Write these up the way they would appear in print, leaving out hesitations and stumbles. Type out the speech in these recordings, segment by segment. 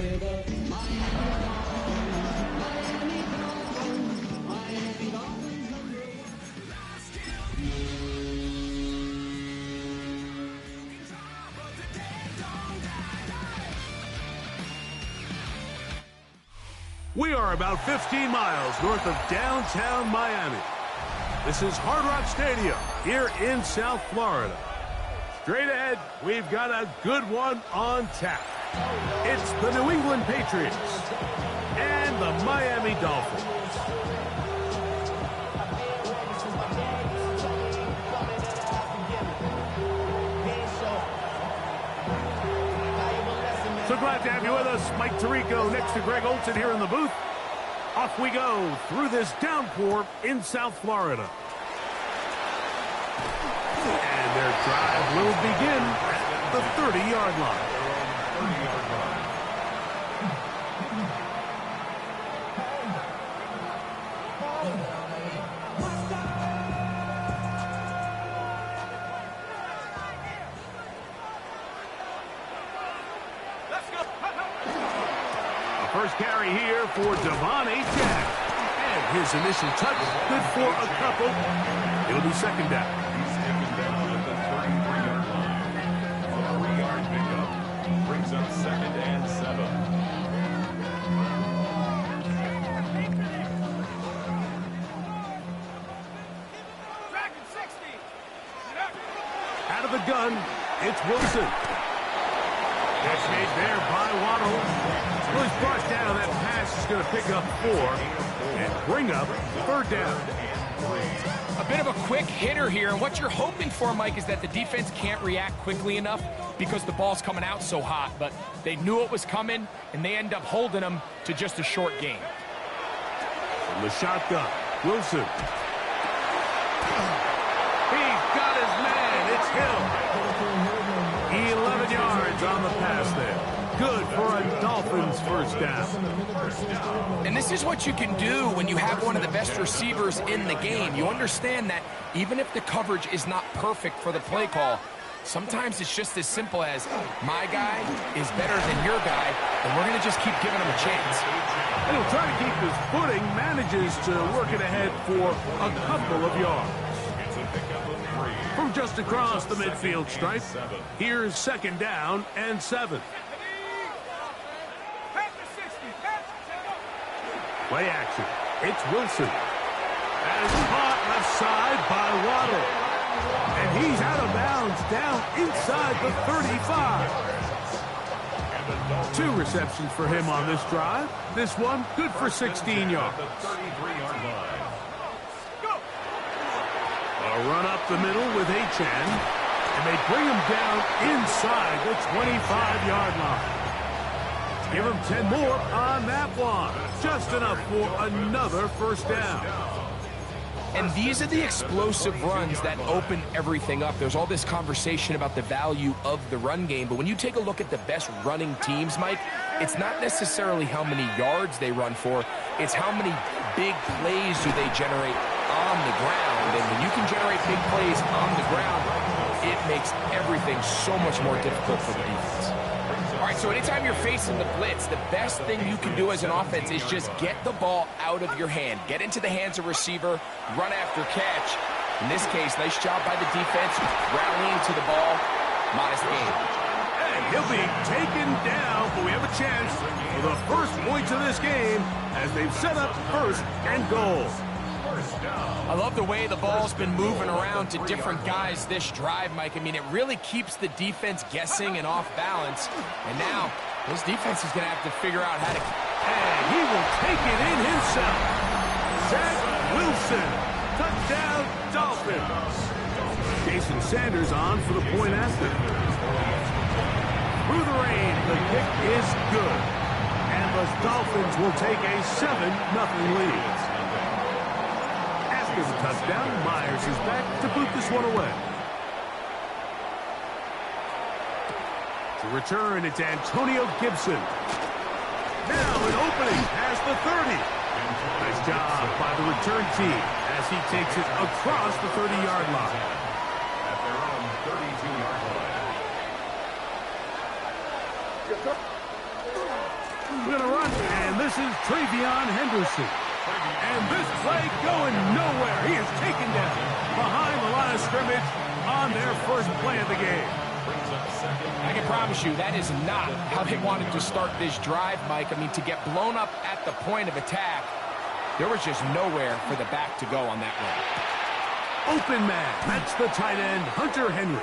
We are about 15 miles north of downtown Miami. This is Hard Rock Stadium here in South Florida. Straight ahead, we've got a good one on tap. It's the New England Patriots and the Miami Dolphins. So glad to have you with us. Mike Tirico next to Greg Olson here in the booth. Off we go through this downpour in South Florida. And their drive will begin at the 30-yard line. First carry here for Devontae Jack. And his initial touch, good for a couple. It'll be second down. He's second down at the 33-yard line. A 3-yard pickup brings up 2nd and 7. Out of the gun, it's Wilson. Catch made there by Waddle. Well, he's brought down. That pass is going to pick up 4 and bring up 3rd down. A bit of a quick hitter here, and what you're hoping for, Mike, is that the defense can't react quickly enough because the ball's coming out so hot, but they knew it was coming, and they end up holding them to just a short gain. From the shotgun, Wilson. He's got his man. It's Hill. 11 yards on the pass there. Good for a Dolphins first down. And this is what you can do when you have one of the best receivers in the game. You understand that even if the coverage is not perfect for the play call, sometimes it's just as simple as my guy is better than your guy, and we're going to just keep giving him a chance. And he'll try to keep his footing, manages to work it ahead for a couple of yards. From just across the midfield stripe, here's 2nd down and 7. Play action. It's Wilson. That is caught left side by Waddle. And he's out of bounds down inside the 35. 2 receptions for him on this drive. This one good for 16 yards. A run up the middle with Achane, and they bring him down inside the 25-yard line. Give him 10 more on that one. Just enough for another first down. And these are the explosive runs that open everything up. There's all this conversation about the value of the run game, but when you take a look at the best running teams, Mike, it's not necessarily how many yards they run for, it's how many big plays do they generate on the ground. And when you can generate big plays on the ground, it makes everything so much more difficult for the defense. All right, so anytime you're facing the blitz, the best thing you can do as an offense is just get the ball out of your hand. Get into the hands of receiver, run after catch. In this case, nice job by the defense, rallying to the ball. Modest gain. And he'll be taken down, but we have a chance for the first points of this game as they've set up 1st and goal. I love the way the ball's been moving around to different guys this drive, Mike. I mean, it really keeps the defense guessing and off balance. And now, this defense is going to have to figure out how to... And he will take it in himself. Zach Wilson, touchdown Dolphins. Jason Sanders on for the point after. Through the rain, the kick is good. And the Dolphins will take a 7-0 lead. After the touchdown, Myers is back to boot this one away. To return, it's Antonio Gibson. Now an opening past the 30. Nice job by the return team as he takes it across the 30-yard line. At their own 32-yard line. We're going to run, and this is Travion Henderson. And this play going nowhere. He is taken down behind the line of scrimmage on their first play of the game. I can promise you that is not how they wanted to start this drive, Mike. I mean, to get blown up at the point of attack, there was just nowhere for the back to go on that run. Open man. That's the tight end, Hunter Henry.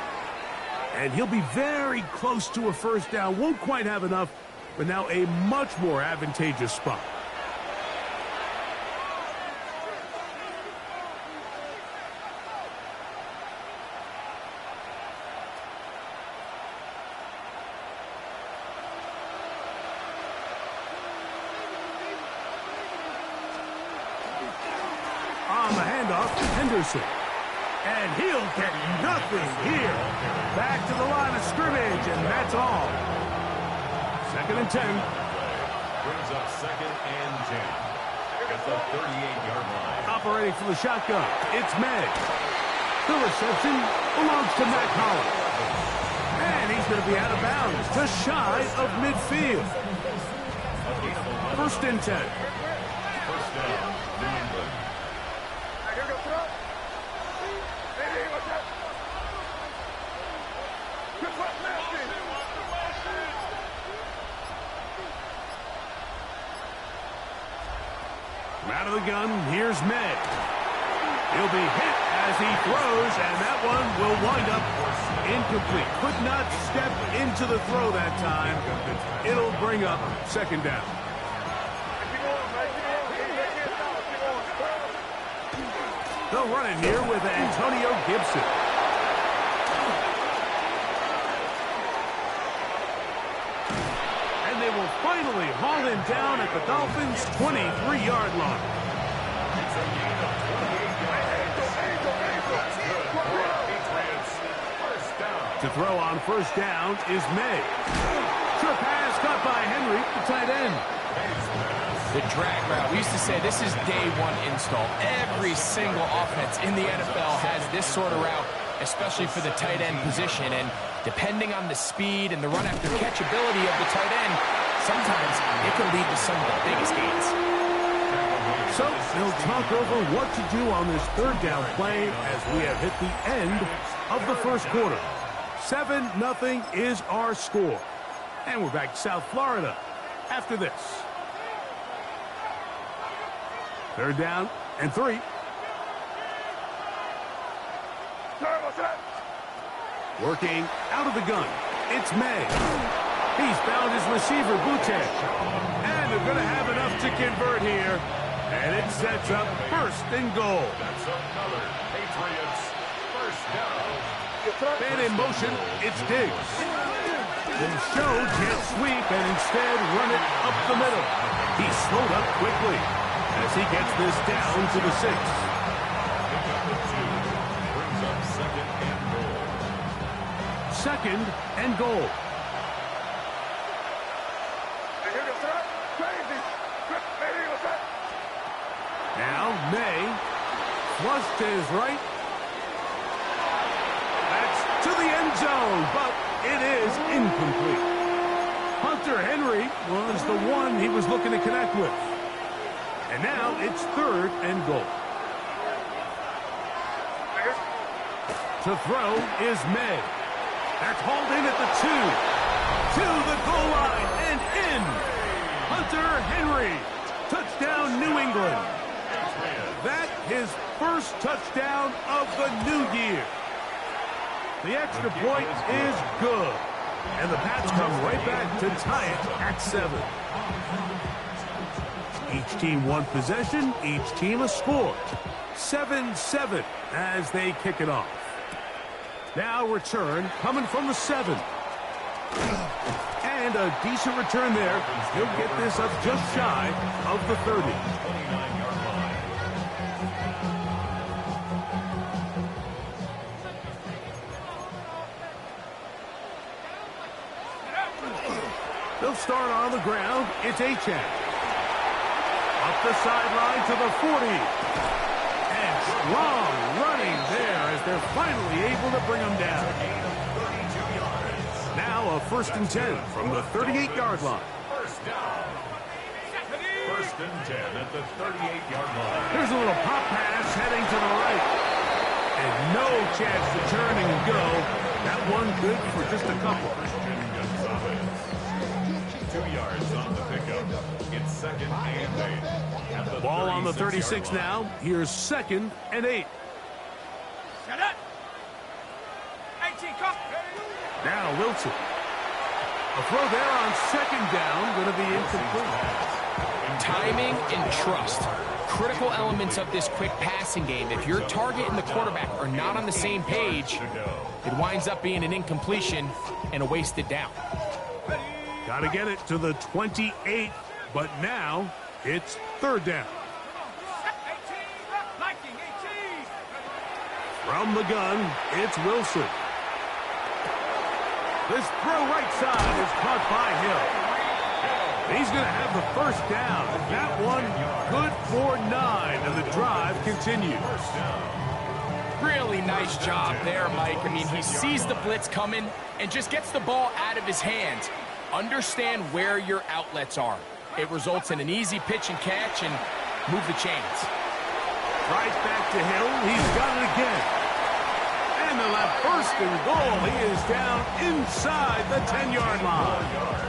And he'll be very close to a first down. Won't quite have enough, but now a much more advantageous spot. On the handoff, Henderson. And he'll get nothing here. Back to the line of scrimmage, and that's all. 2nd and 10. Brings up 2nd and 10. At the 38-yard line. Operating from the shotgun, it's May. The reception belongs to Matt Collins. And he's going to be out of bounds, just shy of midfield. 1st and 10. First down, New England. Out of the gun, here's May. He'll be hit as he throws, and that one will wind up incomplete. Could not step into the throw that time. It'll bring up 2nd down. They'll run it here with Antonio Gibson. And they will finally haul him down at the Dolphins' 23-yard line. To throw on first down is May. Sure pass caught by Henry, the tight end. The drag route. We used to say this is day one install. Every single offense in the NFL has this sort of route, especially for the tight end position. And depending on the speed and the run after catch ability of the tight end, sometimes it can lead to some of the biggest gains. So they'll talk over what to do on this 3rd down play as we have hit the end of the first quarter. 7-0 is our score. And we're back to South Florida after this. 3rd down and 3. Working out of the gun. It's May. He's found his receiver, Butte. And they're going to have enough to convert here. And it sets up 1st and goal. That's another Patriots first down. Man in motion, it's Diggs. The show can't sweep and instead run it up the middle. He's slowed up quickly as he gets this down to the 6. Brings up 2nd and goal. 2nd and goal. Now May flushed to his right. That's to the end zone, but it is incomplete. Hunter Henry was the one he was looking to connect with. And now it's 3rd and goal. To throw is May. That's hauled in at the 2. To the goal line and in. Hunter Henry. Touchdown, New England. That his first touchdown of the new year. The extra point is good. And the Pats come right back to tie it at 7. Each team one possession, each team a score. 7-7 as they kick it off. Now return coming from the 7. And a decent return there. He'll get this up just shy of the 30. 29-yard line. They'll start on the ground. It's Achane. Up the sideline to the 40. And strong running there as they're finally able to bring him down. Now a 1st and 10 from the 38-yard line. First down. First and 10 at the 38-yard line. Here's a little pop pass heading to the right. And no chance to turn and go. That one good for just a couple. 2 yards on the pickup. It's second and 8. Ball on the 36 now. Here's second and 8. Shut up. 18, come. Now Wilson. A throw there on second down, going to be incomplete. Timing and trust. Critical elements of this quick passing game. If your target and the quarterback are not on the same page, it winds up being an incompletion and a wasted down. Got to get it to the 28, but now it's third down. 19, 18. From the gun, it's Wilson. This throw right side is caught by Hill. He's going to have the first down. That one good for 9, and the drive continues. Really nice job there, Mike. I mean, he sees the blitz coming and just gets the ball out of his hands. Understand where your outlets are. It results in an easy pitch and catch and move the chains. Right back to Hill. He's got it again. And they'll have first and goal. He is down inside the 10-yard line.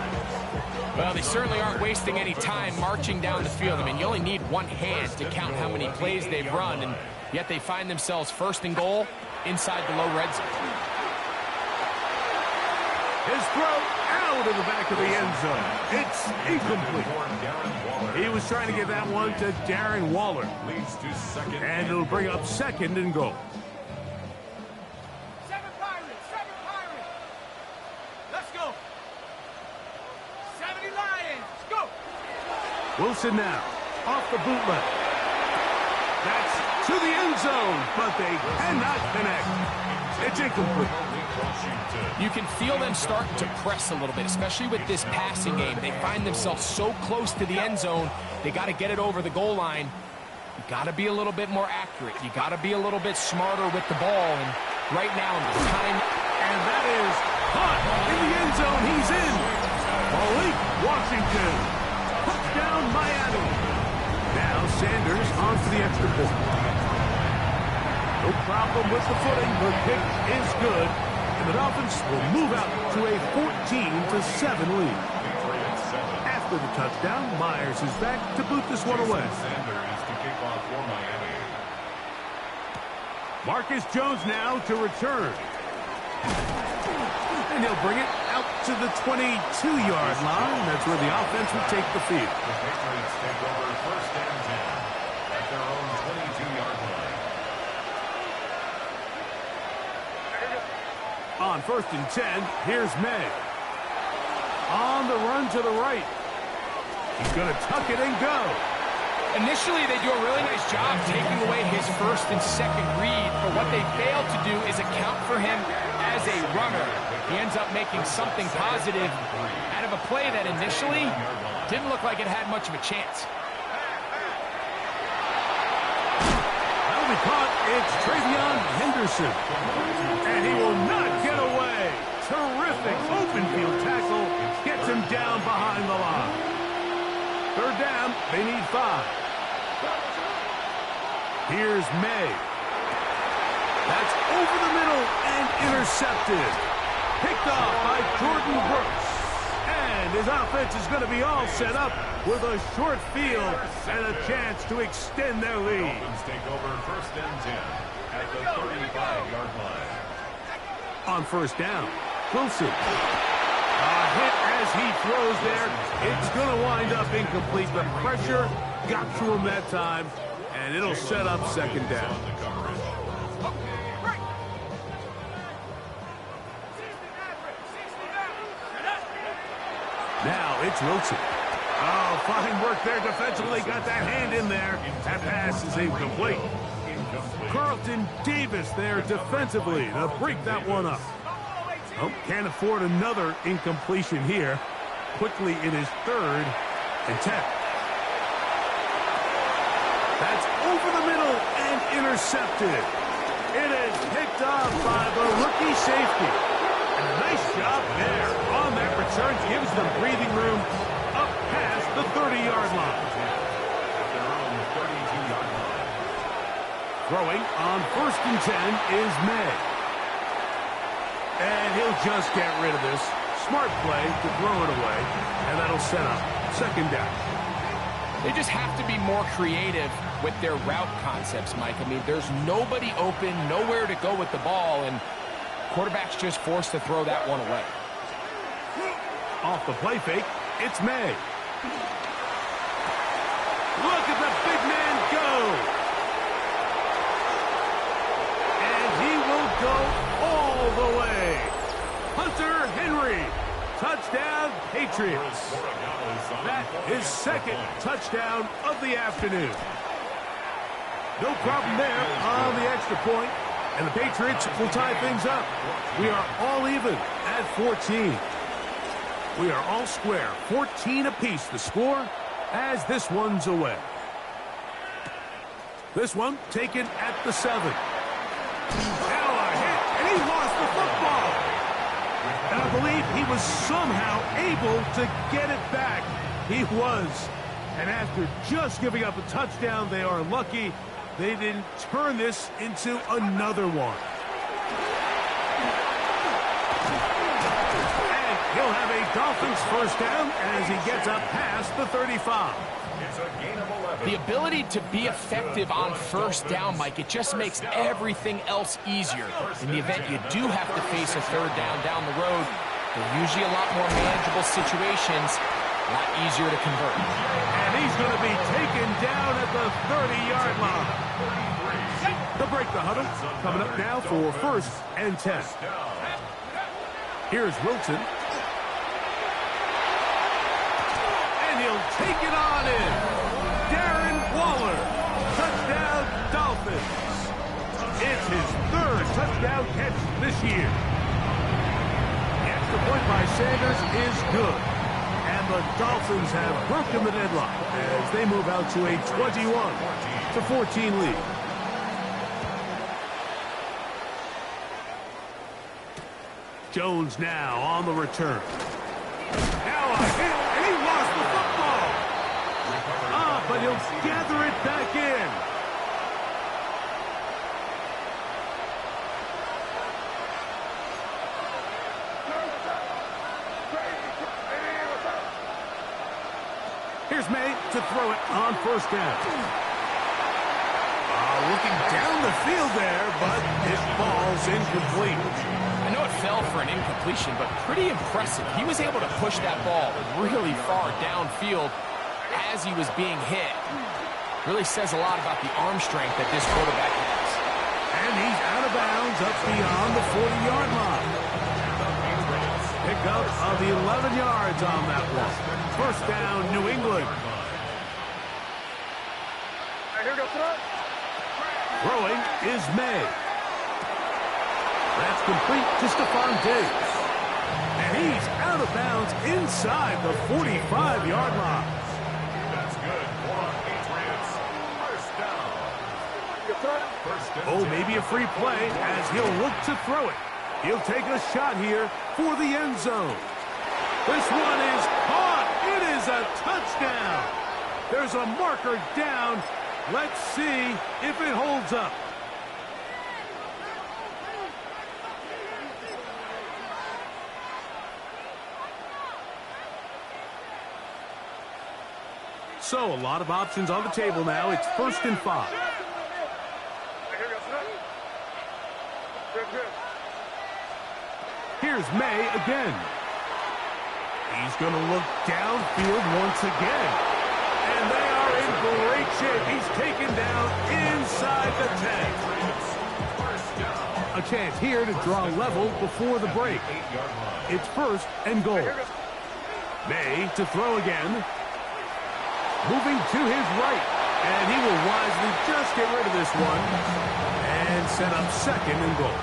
Well, they certainly aren't wasting any time marching down the field. I mean, you only need one hand to count how many plays they've run, and yet they find themselves first and goal inside the low red zone. His throw out of the back of the end zone. It's incomplete. He was trying to get that one to Darren Waller. And it'll bring up second and goal. 7 Pirates, 7 Pirates. Let's go. 70 Lions, go. Wilson now, off the bootleg. That's to the end zone, but they cannot connect. It's incomplete. You can feel them starting to press a little bit, especially with this passing game. They find themselves so close to the end zone, they got to get it over the goal line. You got to be a little bit more accurate. You got to be a little bit smarter with the ball. And right now, in the time, and that is caught in the end zone. He's in. Malik Washington. Touchdown, Miami. Now Sanders on to the extra point. No problem with the footing. The kick is good. And the Dolphins will move out to a 14-7 lead. After the touchdown, Myers is back to boot this one away. Sanders to kick off for Miami. Marcus Jones now to return. And he'll bring it out to the 22-yard line. That's where the offense will take the field. The Patriots take over first and 10 at their own 22-yard line. On first and 10, here's May. On the run to the right. He's going to tuck it and go. initially they do a really nice job taking away his first and second read, but what they fail to do is account for him as a runner. He ends up making something positive out of a play that initially didn't look like it had much of a chance. That'll be caught. It's Travion Henderson. And he will not get away. Terrific open field tackle. Gets him down behind the line. Third down, they need 5. Here's May. That's over the middle and intercepted. Picked off by Jordan Brooks. And his offense is going to be all set up with a short field and a chance to extend their lead. Dolphins take over first and 10 at the 35-yard line. On first down, Wilson. A hit as he throws there. It's going to wind up incomplete. The pressure got to him that time, and it'll set up second down. Now it's Wilson. Oh, fine work there defensively. Got that hand in there. That pass is incomplete. Carlton Davis there defensively to break that one up. Oh, can't afford another incompletion here. Quickly it is 3rd and 10. That's over the middle and intercepted. It is picked off by the rookie safety. And a nice job there on that return. Gives them breathing room up past the 30-yard line. Their own 32-yard line. Throwing on 1st and 10 is May. And he'll just get rid of this. Smart play to throw it away, and that'll set up 2nd down. They just have to be more creative with their route concepts, Mike. I mean, there's nobody open, nowhere to go with the ball, and quarterback's just forced to throw that one away. Off the play fake, it's May. Look at the big man go. And he will go all the way. Hunter Henry, touchdown Patriots. That is 2nd touchdown of the afternoon. No problem there on the extra point, and the Patriots will tie things up. We are all even at 14. We are all square, 14 apiece the score as this one's away. This one taken at the 7. Now a hit, and he lost the football. And I believe he was somehow able to get it back. He was. And after just giving up a touchdown, they are lucky they didn't turn this into another one. And he'll have a Dolphins 1st down as he gets up past the 35. The ability to be effective on 1st down, Mike, it just makes everything else easier. In the event you do have to face a 3rd down the road, they're usually a lot more manageable situations, a lot easier to convert. And he's going to be taken down at the 30-yard line. They'll break the huddle. Coming up now for 1st and 10. Here's Wilson. And he'll take it on in. Darren Waller. Touchdown Dolphins. It's his 3rd touchdown catch this year. The extra point by Sanders is good. And the Dolphins have broken the deadlock as they move out to a 21-14 lead. Jones now on the return. Now a hit, and he lost the football. But he'll gather it back in. Here's May to throw it on 1st down. Looking down the field there, but it falls incomplete. I know it fell for an incompletion, but pretty impressive. He was able to push that ball really far downfield as he was being hit. Really says a lot about the arm strength that this quarterback has. And he's out of bounds up beyond the 40-yard line. Pickup of the 11 yards on that one. 1st down, New England. Throwing is May. That's complete to Stephon Diggs. And he's out of bounds inside the 45-yard line. That's good for Patriots. 1st down. Oh, maybe a free play as he'll look to throw it. He'll take a shot here for the end zone. This one is caught. It is a touchdown. There's a marker down. Let's see if it holds up. So a lot of options on the table now. It's 1st and 5. Here's May again. He's going to look downfield once again. And they are in great shape. He's taken down inside the 10. A chance here to draw level before the break. It's 1st and goal. May to throw again. Moving to his right. And he will wisely just get rid of this one. And set up 2nd and goal.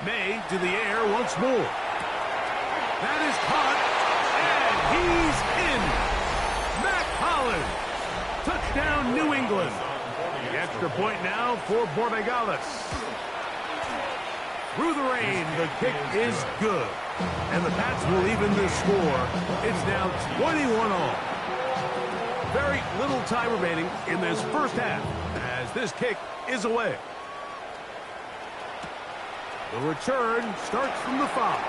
May to the air once more. That is caught, and he's in. Matt Collins. Touchdown, New England. The extra point now for Borregales. through the rain. The kick is good. And the Pats will even the score. It's now 21-all. Very little time remaining in this first half as this kick is away. The return starts from the 5.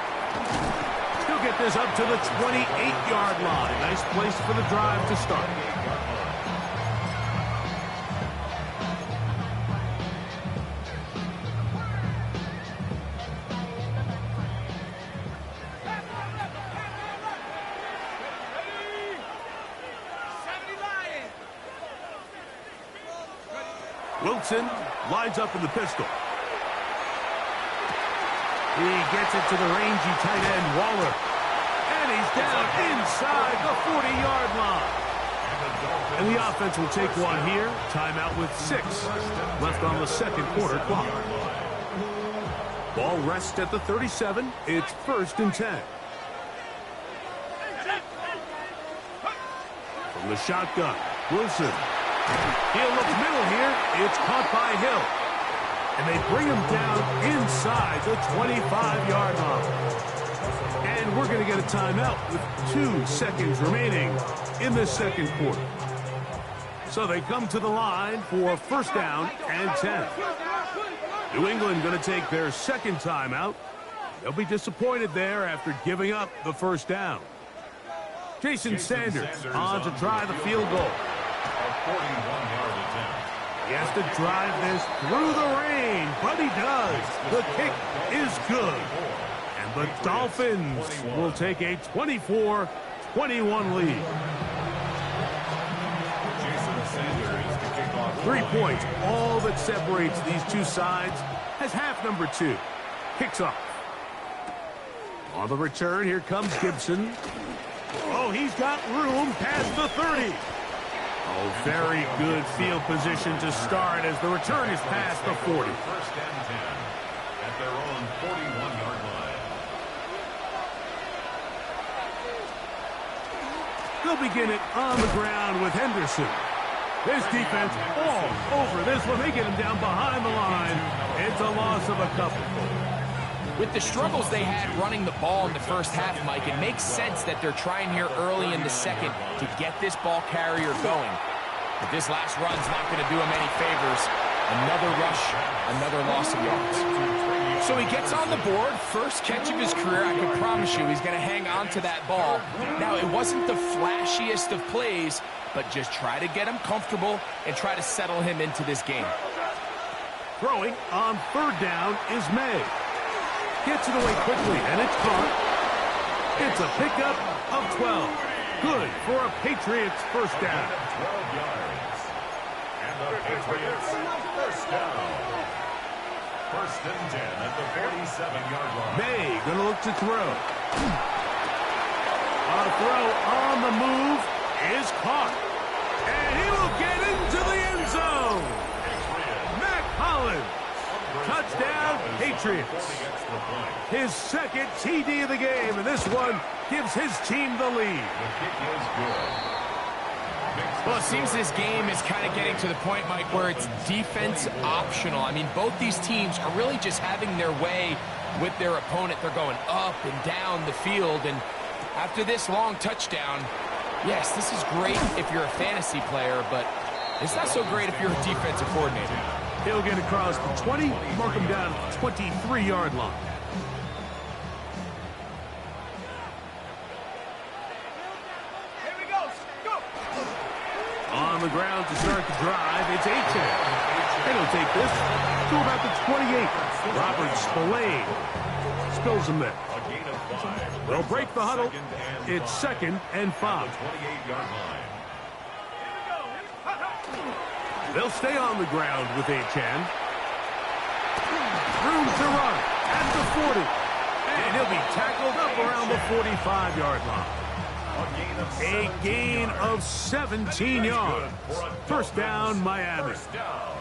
He'll get this up to the 28-yard line. Nice place for the drive to start. Wilson lines up in the pistol. He gets it to the rangy tight end, Waller. And he's down inside the 40-yard line. And the offense will take one here. Timeout with 6 left on the second quarter clock. Ball rests at the 37. It's 1st and 10. From the shotgun, Wilson. He'll look middle here. It's caught by Hill. And they bring him down inside the 25-yard line. And we're going to get a timeout with 2 seconds remaining in the second quarter. So they come to the line for 1st down and 10. New England going to take their second timeout. They'll be disappointed there after giving up the 1st down. Jason Sanders on to try the field goal. 41-yard attempt. He has to drive this through the rain, but he does. The kick is good. And the Dolphins will take a 24-21 lead. Jason Sanders to kick off. 3 points, all that separates these two sides, as half number 2 kicks off. On the return, here comes Gibson. Oh, he's got room past the 30. Oh, very good field position to start as the return is past the 40. 1st and 10 at their own 41-yard line. They'll begin it on the ground with Henderson. This defense all over this one. They get him down behind the line. It's a loss of a couple. With the struggles they had running the ball in the first half, Mike, it makes sense that they're trying here early in the second to get this ball carrier going. But this last run's not going to do him any favors. Another rush, another loss of yards. So he gets on the board, first catch of his career. I can promise you he's going to hang on to that ball. Now, it wasn't the flashiest of plays, but just try to get him comfortable and try to settle him into this game. Throwing on 3rd down is May. Gets it away quickly, and it's caught. It's a pickup of 12. Good for a Patriots 1st down. 12 yards. And the Patriots 1st down. 1st and 10 at the 47-yard line. May going to look to throw. A throw on the move is caught. And he will get into the end zone. Mac Hollins. Touchdown, Patriots. His 2nd TD of the game, and this one gives his team the lead. The kick is good. Well, it seems this game is kind of getting to the point, Mike, where it's defense optional. I mean, both these teams are really just having their way with their opponent. They're going up and down the field, and after this long touchdown, yes, this is great if you're a fantasy player, but it's not so great if you're a defensive coordinator. He'll get across the 20, mark him down at the 23-yard line. Here we go. Go. On the ground to start the drive, it's Achane. And he'll take this to about the 28. Robert Spillane spills him there. A gain of 5. They'll break the huddle. It's 2nd and 5. 28-yard line. They'll stay on the ground with Achane. Room to run at the 40. And he'll be tackled up around the 45-yard line. A gain of 17 yards. 1st down, Miami. 1st down.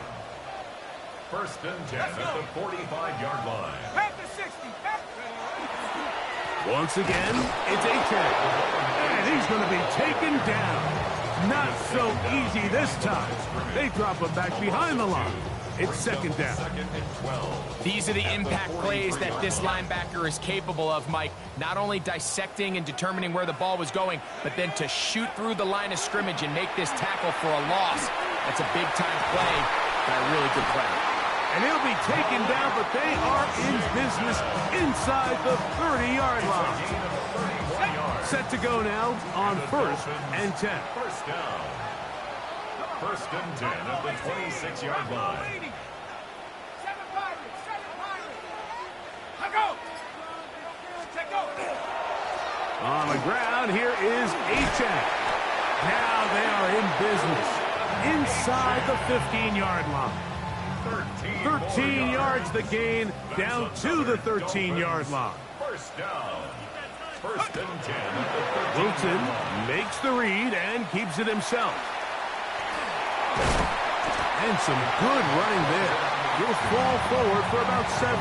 1st and 10 at the 45-yard line. Back to 60. Back. Once again, it's Achane. And he's going to be taken down. Not so easy this time. They drop him back behind the line. It's second down. These are the impact plays that this linebacker is capable of, Mike. Not only dissecting and determining where the ball was going, but then to shoot through the line of scrimmage and make this tackle for a loss. That's a big-time play and a really good play. And he'll be taken down, but they are in business inside the 30-yard line. Set to go now on 1st and 10. First down. 1st and 10 at the 26-yard line. On the ground, here is Achek. Now they are in business inside the 15-yard line. 13 yards the gain, down to the 13-yard line. First down. 1st and 10 at the 13. Wilson makes the read and keeps it himself. And some good running there. He'll fall forward for about 7.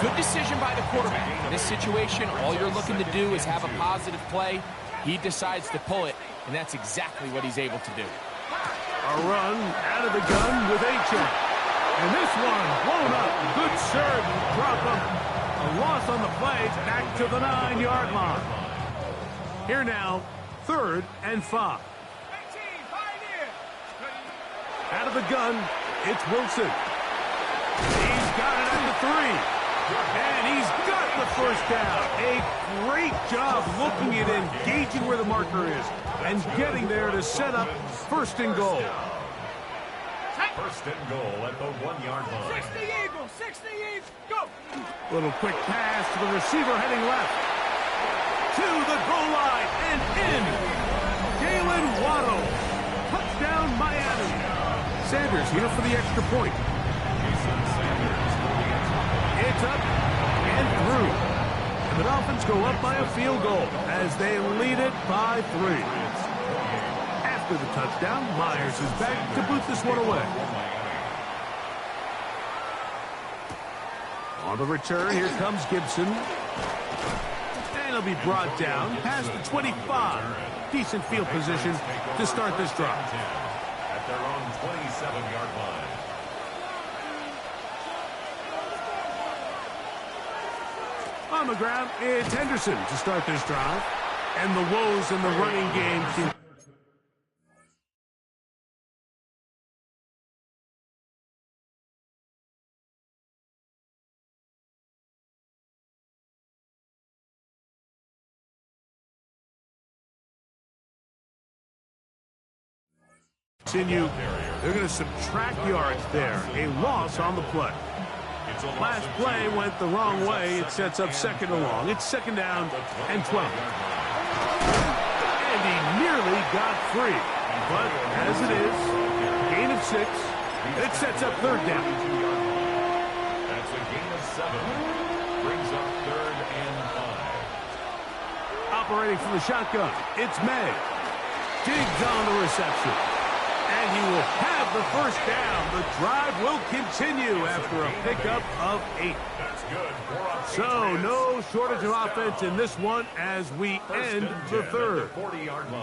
Good decision by the quarterback. In this situation, all you're looking to do is have a positive play. He decides to pull it, and that's exactly what he's able to do. A run out of the gun with Achek. And this one blown up. Good serve. Drop him. A loss on the play. Back to the 9-yard line. Here now, 3rd and 5. Out of the gun, it's Wilson. He's got it at the 3. And he's got the first down. A great job looking at engaging where the marker is and getting there to set up 1st and goal. 1st and goal at the 1-yard line. 60 Eagles, 60 Eagles, go! Little quick pass to the receiver heading left. To the goal line and in. Jalen Waddle. Touchdown Miami. Sanders here for the extra point. It's up and through. And the Dolphins go up by a field goal as they lead it by 3. After the touchdown, Myers is back to boot this one away. On the return, here comes Gibson. And he'll be brought down past the 25. Decent field position to start this drive. At their own 27-yard line. On the ground, it's Henderson to start this drive. And the woes in the running game continue. They're going to subtract yards there. A loss on the play. Last play went the wrong way. It sets up 2nd and long. It's 2nd down and 12. And he nearly got free. But as it is, gain of 6. It sets up 3rd down. That's a gain of 7. Brings up 3rd and 5. Operating from the shotgun, it's May. Digs on the reception. And he will have the first down. The drive will continue after a pickup of 8. That's good. So no shortage of offense in this one as we end the 3rd.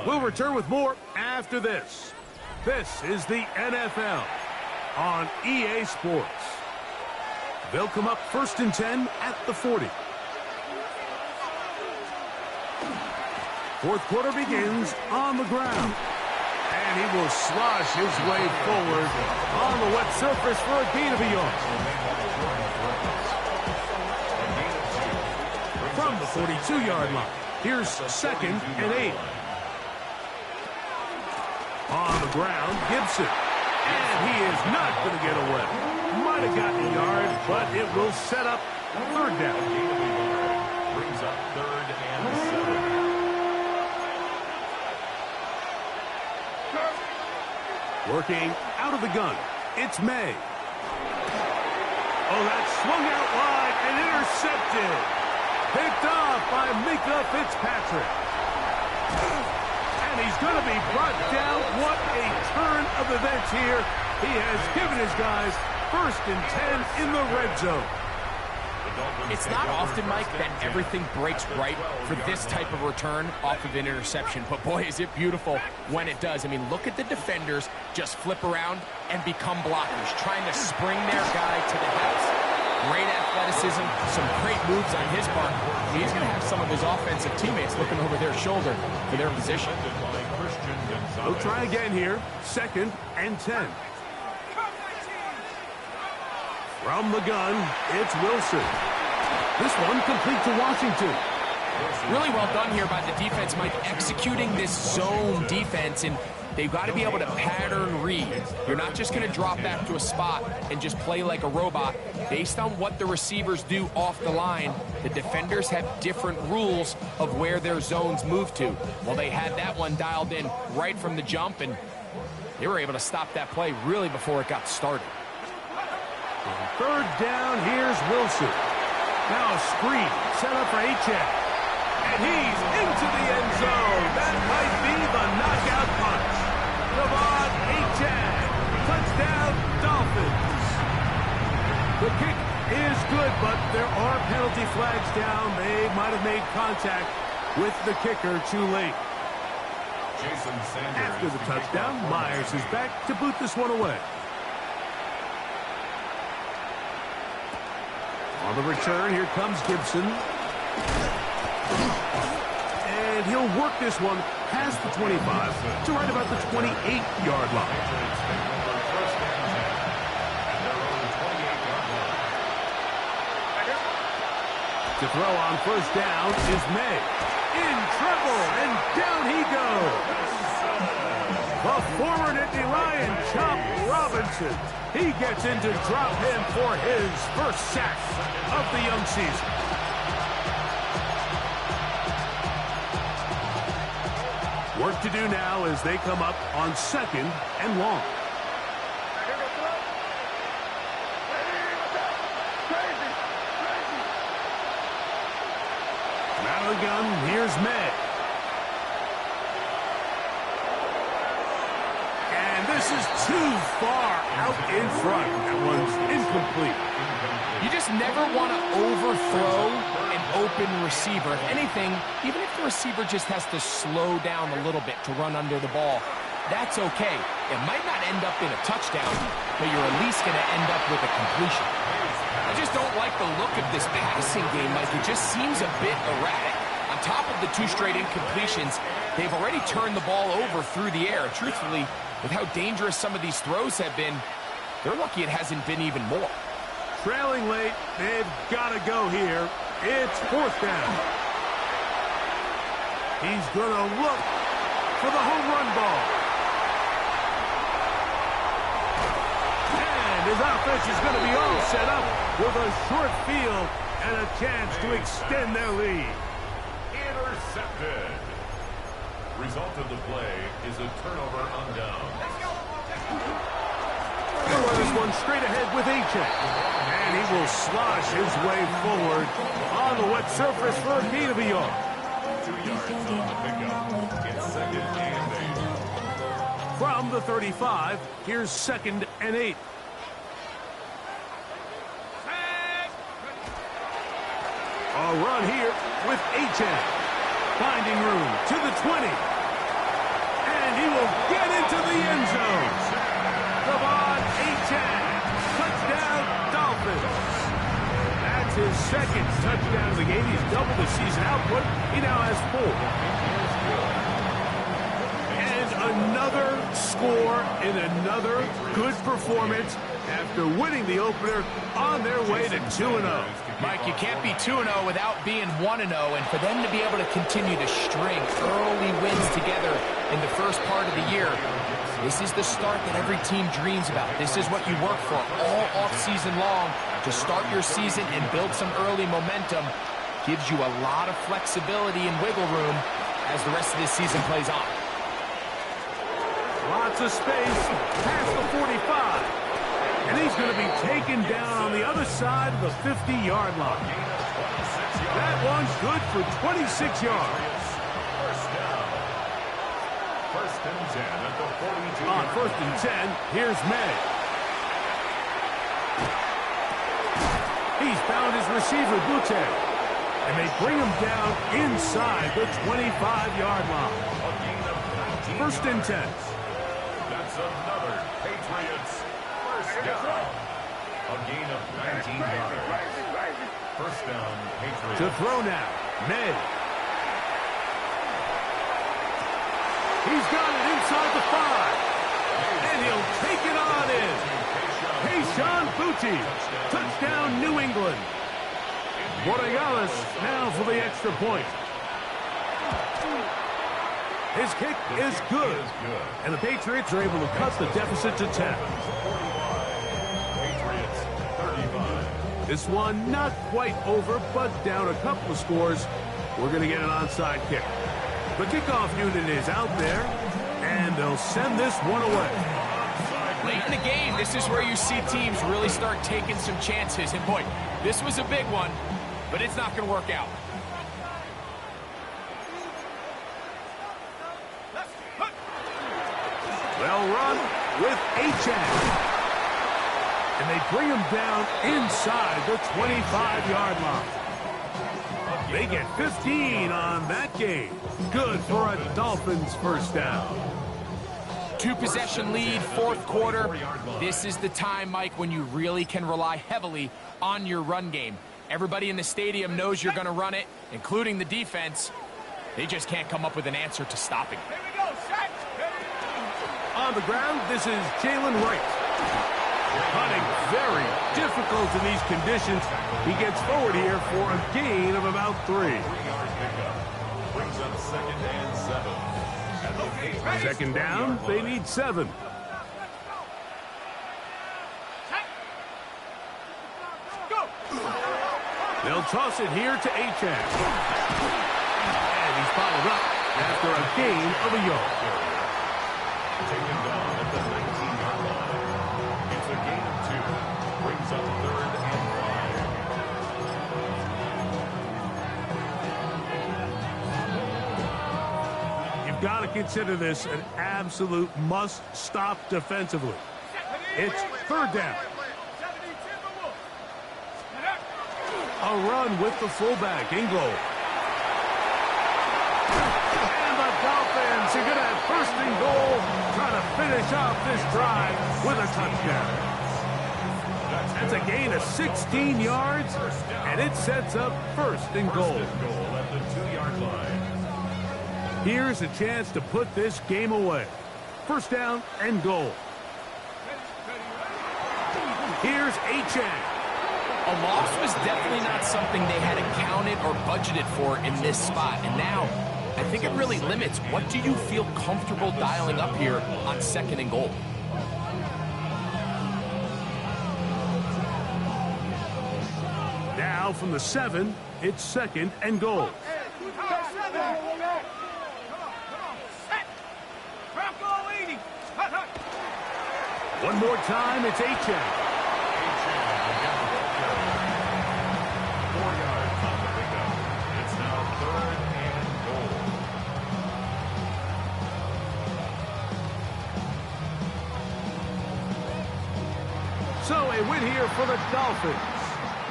We'll return with more after this. This is the NFL on EA Sports. They'll come up 1st and 10 at the 40. 4th quarter begins on the ground. And he will slosh his way forward on the wet surface for a gain of a yard. From the 42-yard line, here's 2nd and 8. On the ground, Gibson. And he is not going to get away. Might have gotten a yard, but it will set up 3rd down. Brings up 3rd and 7. Working out of the gun, it's May. Oh, that swung out wide and intercepted. Picked off by Mika Fitzpatrick. And he's going to be brought down. What a turn of events here. He has given his guys 1st and 10 in the red zone. It's not often, Mike, that everything breaks right for this type of return off of an interception. But boy, is it beautiful when it does. I mean, look at the defenders just flip around and become blockers, trying to spring their guy to the house. Great athleticism, some great moves on his part. He's going to have some of his offensive teammates looking over their shoulder for their position. We'll try again here. 2nd and 10. From the gun, it's Wilson. This one complete to Washington. Really well done here by the defense, Mike, executing this zone defense, and they've got to be able to pattern read. You're not just going to drop back to a spot and just play like a robot. Based on what the receivers do off the line, the defenders have different rules of where their zones move to. Well, they had that one dialed in right from the jump, and they were able to stop that play really before it got started. On 3rd down, here's Wilson. Now a screen set up for Achane. And he's into the end zone. That might be the knockout punch. Devon Achane. Touchdown, Dolphins. The kick is good, but there are penalty flags down. They might have made contact with the kicker too late. After the touchdown, Myers is back to boot this one away. On the return, here comes Gibson. And he'll work this one past the 25 to right about the 28-yard line. To throw on 1st down is May. In trouble, and down he goes. The former Nittany Lion, Chop Robinson. He gets in to drop him for his first sack of the young season. Work to do now as they come up on 2nd and long. Out of the gun, here's May. And this is too far out in front. That one's incomplete. You just never want to overthrow an open receiver. If anything, even if the receiver just has to slow down a little bit to run under the ball, that's okay. It might not end up in a touchdown, but you're at least going to end up with a completion. I just don't like the look of this passing game. Like, it just seems a bit erratic. On top of the 2 straight incompletions, they've already turned the ball over through the air. Truthfully, with how dangerous some of these throws have been, they're lucky it hasn't been even more. Trailing late, they've got to go here. It's 4th down. He's going to look for the home run ball. And his offense is going to be all set up with a short field and a chance to extend their lead. Intercepted. Result of the play is a turnover on downs. He'll run this one straight ahead with Achane. And he will slosh his way forward on the wet surface for a gain of a yard. 2 yards on the pickup. It's 2nd and 8. From the 35, here's 2nd and 8. A run here with Achane. Finding room to the 20. And he will get into the end zone. Devon Achane. Touchdown, Dolphins. That's his 2nd touchdown of the game. He's doubled the season output. He now has 4. And another score in another good performance after winning the opener on their way to 2-0. Mike, you can't be 2-0 without being 1-0, and for them to be able to continue to string early wins together in the first part of the year, this is the start that every team dreams about. This is what you work for all offseason long to start your season and build some early momentum. Gives you a lot of flexibility and wiggle room as the rest of this season plays on. Lots of space past the 45. And he's going to be taken down on the other side of the 50-yard line. That one's good for 26 yards. First and 10 at the 42. On 1st and 10, here's May. He He's found his receiver, Butte. And they bring him down inside the 25-yard line. First and 10. That's another Patriots first down. A gain of 19 yards. First down, Patriots. To throw now, May. He's got it inside the 5. And he'll take it on in. Keyshawn Butte. Touchdown, New England. Borregales now for the extra point. His kick is good. And the Patriots are able to cut the deficit to 10. Patriots 35. This one not quite over, but down a couple of scores. We're going to get an onside kick. The kickoff unit is out there, and they'll send this one away. Late in the game, this is where you see teams really start taking some chances. And boy, this was a big one, but it's not going to work out. Well run with Achane. And they bring him down inside the 25-yard line. They get 15 on that game. Good for a Dolphins first down. 2-possession lead, fourth quarter. This is the time, Mike, when you really can rely heavily on your run game. Everybody in the stadium knows you're going to run it, including the defense. They just can't come up with an answer to stopping. Here we go, set. On the ground, this is Jalen Wright. Hunting very difficult in these conditions. He gets forward here for a gain of about 3. 3-yard pickup. Brings up second and 7. Second down, they need 7. They'll toss it here to Achane. And he's followed up after a gain of a yard. Taken down at the 19-yard line. It's a gain of 2. Brings up third and 5. You've got to consider this an absolute must-stop defensively. It's third down. A run with the fullback, Ingle. And the Dolphins are going to have first and goal, trying to finish off this drive with a touchdown. That's a gain of 16 yards, and it sets up first and goal. First and goal at the 2-yard line. Here's a chance to put this game away. First down and goal. Here's Achane. A loss was definitely not something they had accounted or budgeted for in this spot. And now, I think it really limits what do you feel comfortable dialing up here on second and goal. Now from the 7, it's second and goal. One more time, it's Achane. 4 yards on the pickup. It's now third and goal. So a win here for the Dolphins.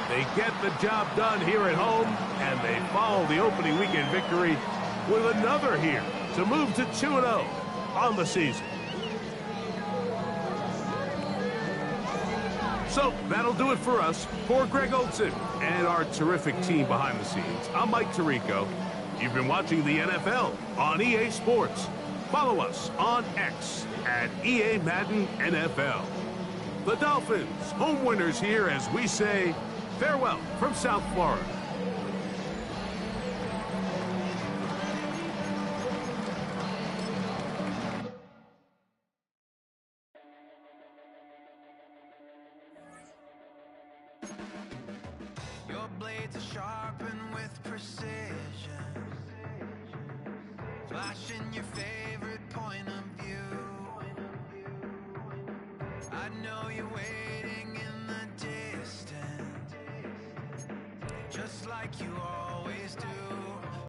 They get the job done here at home, and they follow the opening weekend victory with another here to move to 2-0 on the season. So that'll do it for us. For Greg Olson and our terrific team behind the scenes, I'm Mike Tirico. You've been watching the NFL on EA Sports. Follow us on X at EA Madden NFL. The Dolphins, home winners here as we say farewell from South Florida. Your blades are sharpened with precision, flashing your favorite point of view. I know you're waiting in the distance, just like you always do.